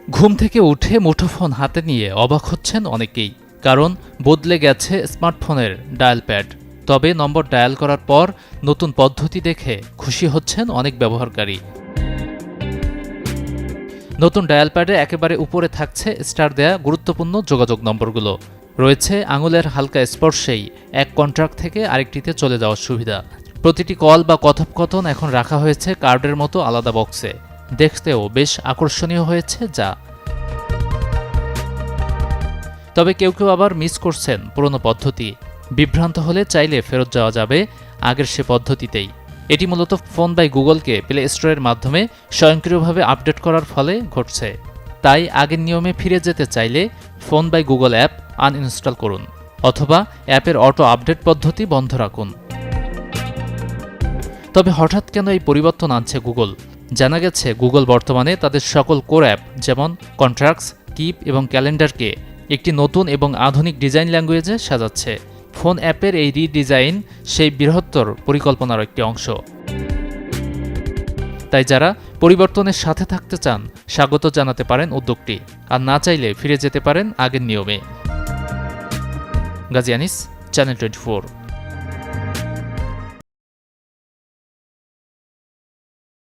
ঘুম থেকে উঠে মুঠোফোন হাতে নিয়ে অবাক হচ্ছেন অনেকেই, কারণ বদলে গেছে স্মার্টফোনের ডায়াল প্যাড। তবে নম্বর ডায়াল করার পর নতুন পদ্ধতি দেখে খুশি হচ্ছেন অনেক ব্যবহারকারী। নতুন ডায়াল প্যাডে একেবারে উপরে থাকছে স্টার দেয়া গুরুত্বপূর্ণ যোগাযোগ নম্বরগুলো। রয়েছে আঙুলের হালকা স্পর্শেই এক কন্ট্রাক্ট থেকে আরেকটিতে চলে যাওয়ার সুবিধা। প্রতিটি কল বা কথোপকথন এখন রাখা হয়েছে কার্ডের মতো আলাদা বক্সে। দেখতেও বেশ আকর্ষণীয় হয়েছে যা। তবে কেউ কেউ আবার মিস করছেন পুরনো পদ্ধতি। বিভ্রান্ত হলে চাইলে ফেরত যাওয়া যাবে আগের সে পদ্ধতিতেই। এটি মূলত ফোন বাই গুগলকে প্লে স্টোরের মাধ্যমে স্বয়ংক্রিয়ভাবে আপডেট করার ফলে ঘটছে। তাই আগের নিয়মে ফিরে যেতে চাইলে phone by Google app uninstall করুন, অথবা অ্যাপের অটো আপডেট পদ্ধতি বন্ধ রাখুন। তবে হঠাৎ কেন এই পরিবর্তন আনছে গুগল? জানা গেছে গুগল বর্তমানে তাদের সকল কোর অ্যাপ যেমন কন্ট্রাক্টস, কিপ এবং ক্যালেন্ডারকে একটি নতুন এবং আধুনিক ডিজাইন ল্যাঙ্গুয়েজে সাজাচ্ছে। ফোন অ্যাপের এই রিডিজাইন সেই বৃহত্তর পরিকল্পনার একটি অংশ। তাই যারা পরিবর্তনের সাথে থাকতে চান স্বাগত জানাতে পারেন উদ্যোগটি, আর না চাইলে ফিরে যেতে পারেন আগের নিয়মে। গাজী আনিস, চ্যানেল 24।